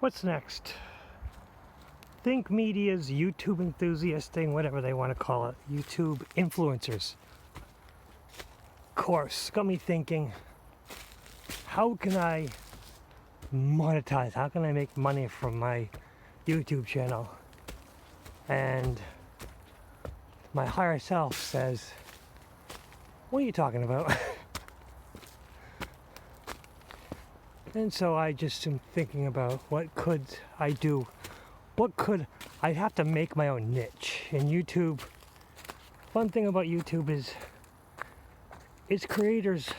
What's next? Think Media's YouTube enthusiast thing, whatever they want to call it, YouTube influencers course got me thinking, how can I monetize? How can I make money from my YouTube channel? And my higher self says, what are you talking about? And so I just am thinking about what could I do? I'd have to make my own niche. And YouTube, one thing about YouTube is it's creators'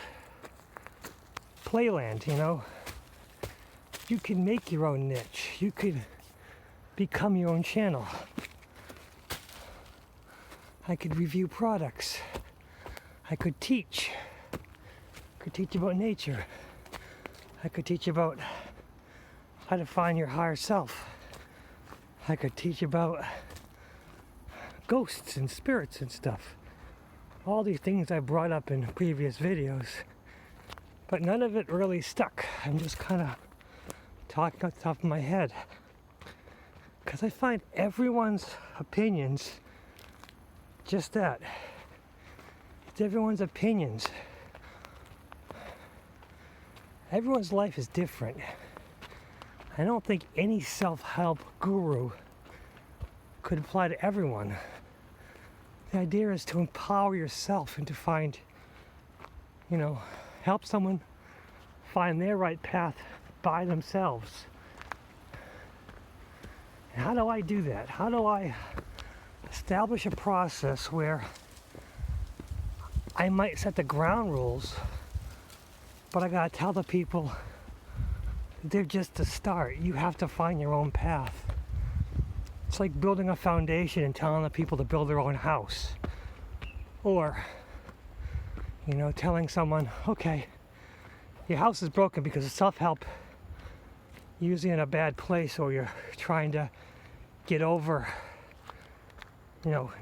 playland, you know? You can make your own niche. You could become your own channel. I could review products. I could teach. I could teach about nature. I could teach about how to find your higher self. I could teach about ghosts and spirits and stuff. All these things I brought up in previous videos, but none of it really stuck. I'm just kind of talking off the top of my head, because I find everyone's opinions just that. It's everyone's opinions. Everyone's life is different. I don't think any self-help guru could apply to everyone. The idea is to empower yourself and to find, help someone find their right path by themselves. And how do I do that? How do I establish a process where I might set the ground rules, but I gotta tell the people they're just a start. You have to find your own path. It's like building a foundation and telling the people to build their own house. Or, telling someone, okay, your house is broken because of self-help. You're usually in a bad place, or you're trying to get over,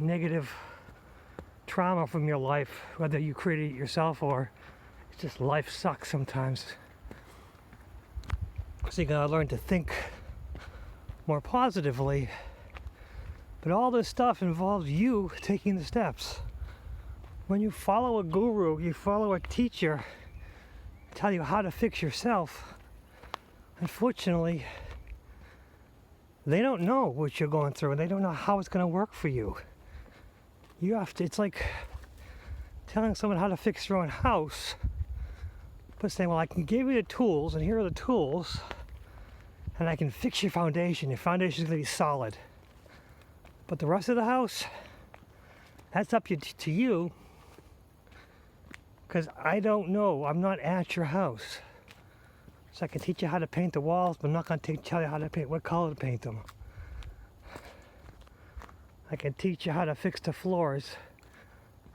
negative trauma from your life, whether you created it yourself or it's just life sucks sometimes. So you gotta learn to think more positively. But all this stuff involves you taking the steps. When you follow a guru, you follow a teacher, tell you how to fix yourself, unfortunately, they don't know what you're going through and they don't know how it's gonna work for you. It's like telling someone how to fix your own house, but saying, well, I can give you the tools, and here are the tools, and I can fix your foundation. Your foundation is going to be solid. But the rest of the house, that's up to you, because I don't know. I'm not at your house. So I can teach you how to paint the walls, but I'm not going to tell you how to paint, what color to paint them. I can teach you how to fix the floors,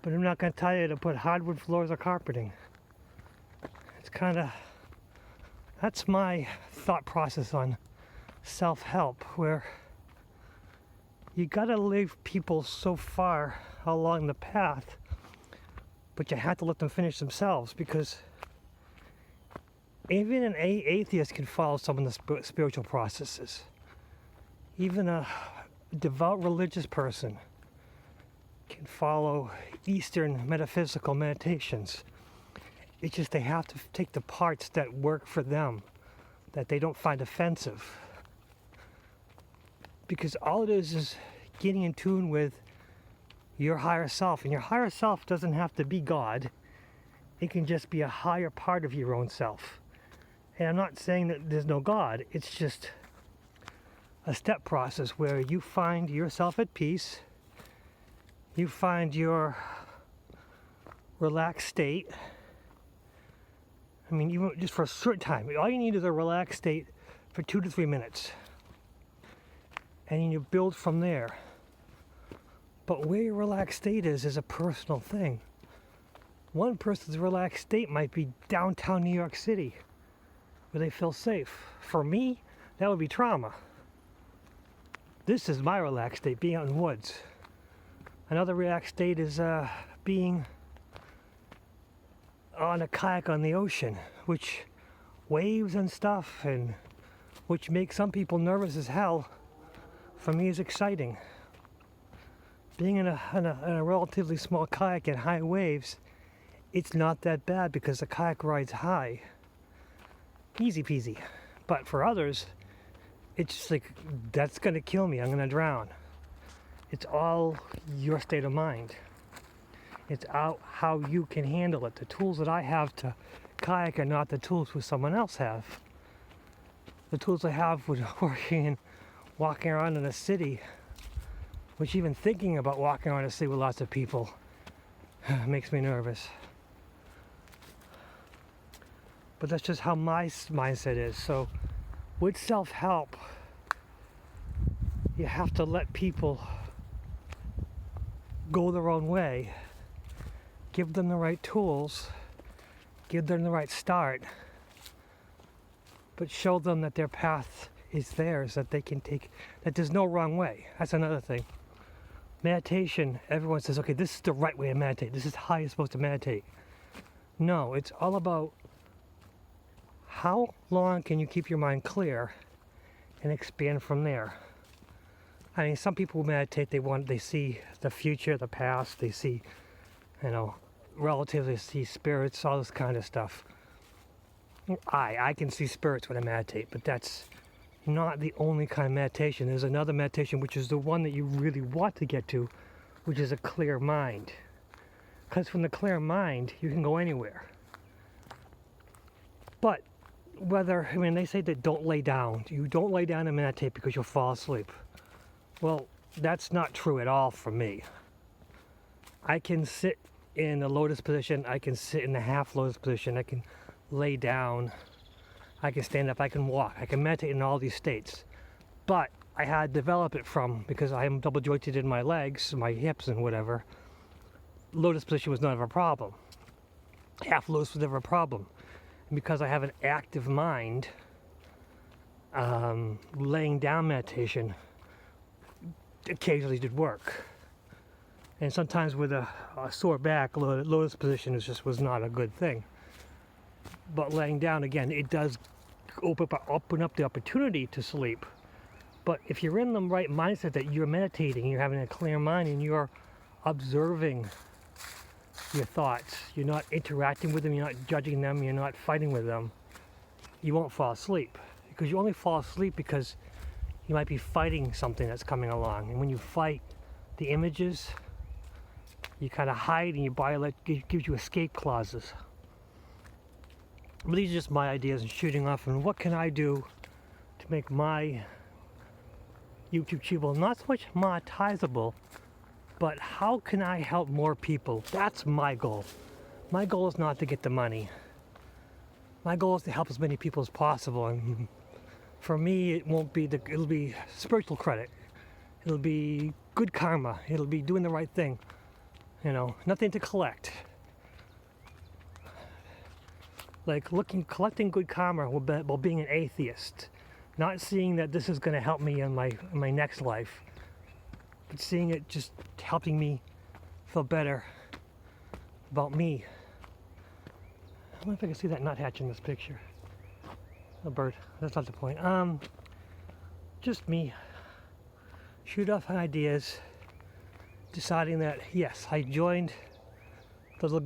but I'm not going to tell you to put hardwood floors or carpeting. That's my thought process on self-help, where you gotta leave people so far along the path, but you have to let them finish themselves, because even an atheist can follow some of the spiritual processes. Even a devout religious person can follow Eastern metaphysical meditations. It's just they have to take the parts that work for them, that they don't find offensive. Because all it is getting in tune with your higher self. And your higher self doesn't have to be God. It can just be a higher part of your own self. And I'm not saying that there's no God. It's just a step process where you find yourself at peace. You find your relaxed state. I mean, even just for a certain time. All you need is a relaxed state for 2 to 3 minutes. And you build from there. But where your relaxed state is a personal thing. One person's relaxed state might be downtown New York City, where they feel safe. For me, that would be trauma. This is my relaxed state, being out in the woods. Another relaxed state is being on a kayak on the ocean, which waves and stuff and which makes some people nervous as hell. For me, it's exciting. Being in a relatively small kayak in high waves, it's not that bad because the kayak rides high. Easy peasy. But for others, it's just like, that's gonna kill me, I'm gonna drown. It's all your state of mind. It's how you can handle it. The tools that I have to kayak are not the tools that someone else have. The tools I have with working and walking around in a city, which even thinking about walking around a city with lots of people makes me nervous. But that's just how my mindset is. So with self-help, you have to let people go their own way. Give them the right tools, give them the right start, but show them that their path is theirs, that they can take, that there's no wrong way. That's another thing. Meditation, everyone says, okay, this is the right way to meditate. This is how you're supposed to meditate. No, it's all about how long can you keep your mind clear and expand from there. I mean, some people meditate, they see the future, the past, they see, relatives, they see spirits, all this kind of stuff. I can see spirits when I meditate, but that's not the only kind of meditation. There's another meditation, which is the one that you really want to get to, which is a clear mind. Because from the clear mind, you can go anywhere. But they say that don't lay down. You don't lay down and meditate because you'll fall asleep. Well, that's not true at all for me. I can sit in the lotus position, I can sit in the half lotus position, I can lay down, I can stand up, I can walk, I can meditate in all these states. But I had to develop it because I am double jointed in my legs, my hips and whatever. Lotus position was never a problem. Half lotus was never a problem. And because I have an active mind, laying down meditation occasionally did work. And sometimes with a sore back, lotus position was not a good thing. But laying down, again, it does open up the opportunity to sleep. But if you're in the right mindset that you're meditating, you're having a clear mind, and you're observing your thoughts, you're not interacting with them, you're not judging them, you're not fighting with them, you won't fall asleep. Because you only fall asleep because you might be fighting something that's coming along. And when you fight the images, you kind of hide, and your body gives you escape clauses. But these are just my ideas and shooting off, and what can I do to make my YouTube channel not so much monetizable, but how can I help more people? That's my goal. My goal is not to get the money. My goal is to help as many people as possible, and for me, it'll be spiritual credit. It'll be good karma. It'll be doing the right thing. Nothing to collect. Like collecting good karma while being an atheist. Not seeing that this is going to help me in my next life, but seeing it just helping me feel better about me. I wonder if I can see that nuthatch in this picture. A bird. That's not the point. Just me. Shoot off ideas. Deciding that, yes, I joined.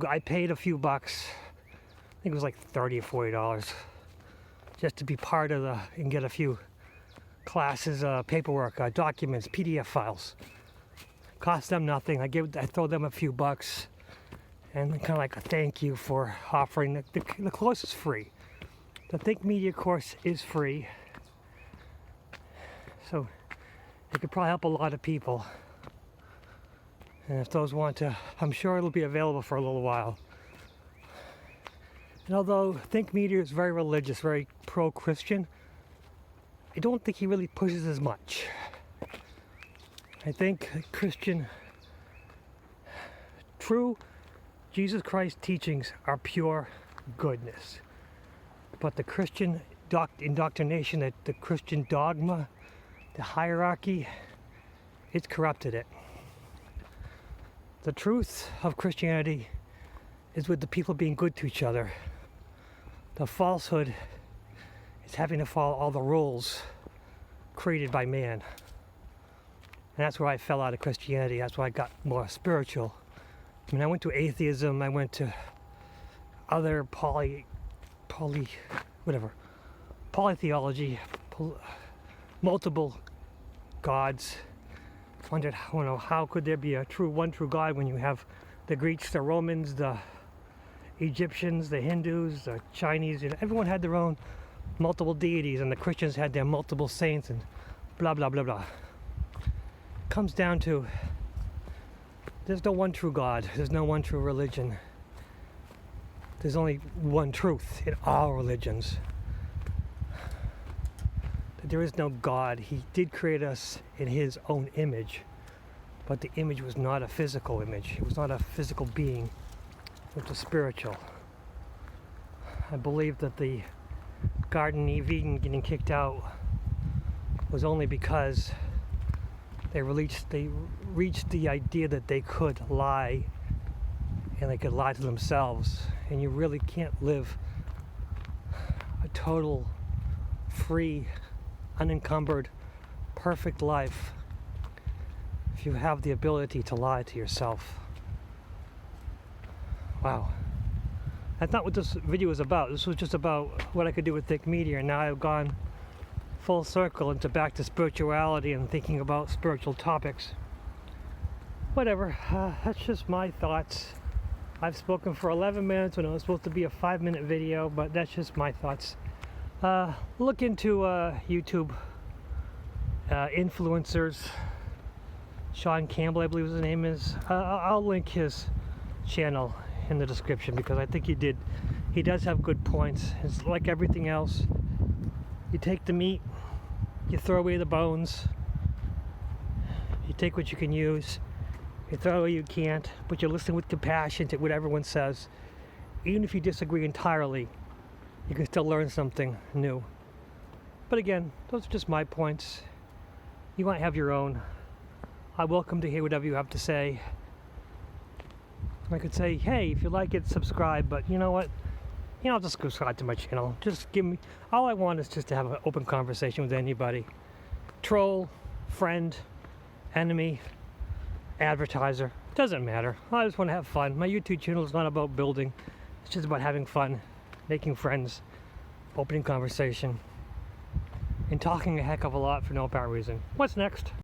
I paid a few bucks. I think it was like $30 or $40 just to be part of and get a few classes, paperwork, documents, PDF files. Cost them nothing. I throw them a few bucks, and kind of like a thank you for offering. The course is free. The Think Media course is free, so it could probably help a lot of people. And if those want to, I'm sure it'll be available for a little while. And although Think Media is very religious, very pro-Christian, I don't think he really pushes as much. I think true Jesus Christ teachings are pure goodness. But the Christian indoctrination, the Christian dogma, the hierarchy, it's corrupted it. The truth of Christianity is with the people being good to each other. The falsehood is having to follow all the rules created by man. And that's where I fell out of Christianity. That's where I got more spiritual. I mean, I went to atheism, I went to other polytheology, multiple gods. Wondered, how could there be one true God when you have the Greeks, the Romans, the Egyptians, the Hindus, the Chinese, everyone had their own multiple deities, and the Christians had their multiple saints, and blah blah blah blah. Comes down to, there's no one true God, there's no one true religion. There's only one truth in all religions. There is no God. He did create us in his own image, but the image was not a physical image. It was not a physical being. It was spiritual. I believe that the Garden of Eden getting kicked out was only because they reached the idea that they could lie, and they could lie to themselves. And you really can't live a total, free, unencumbered, perfect life if you have the ability to lie to yourself. Wow. That's not what this video was about. This was just about what I could do with thick media, and now I've gone full circle into back to spirituality and thinking about spiritual topics. Whatever, that's just my thoughts. I've spoken for 11 minutes when it was supposed to be a 5-minute video, but that's just my thoughts. Look into YouTube influencers. Sean Campbell, I believe his name is. I'll link his channel in the description because I think he does have good points. It's like everything else. You take the meat, you throw away the bones, you take what you can use, you throw away you can't, but you listen with compassion to what everyone says. Even if you disagree entirely, you can still learn something new. But again, those are just my points. You might have your own. I welcome to hear whatever you have to say. I could say, hey, if you like it, subscribe, but you know what? You don't just subscribe to my channel. Just give me, all I want is just to have an open conversation with anybody. Troll, friend, enemy, advertiser, doesn't matter. I just want to have fun. My YouTube channel is not about building. It's just about having fun, making friends, opening conversation, and talking a heck of a lot for no apparent reason. What's next?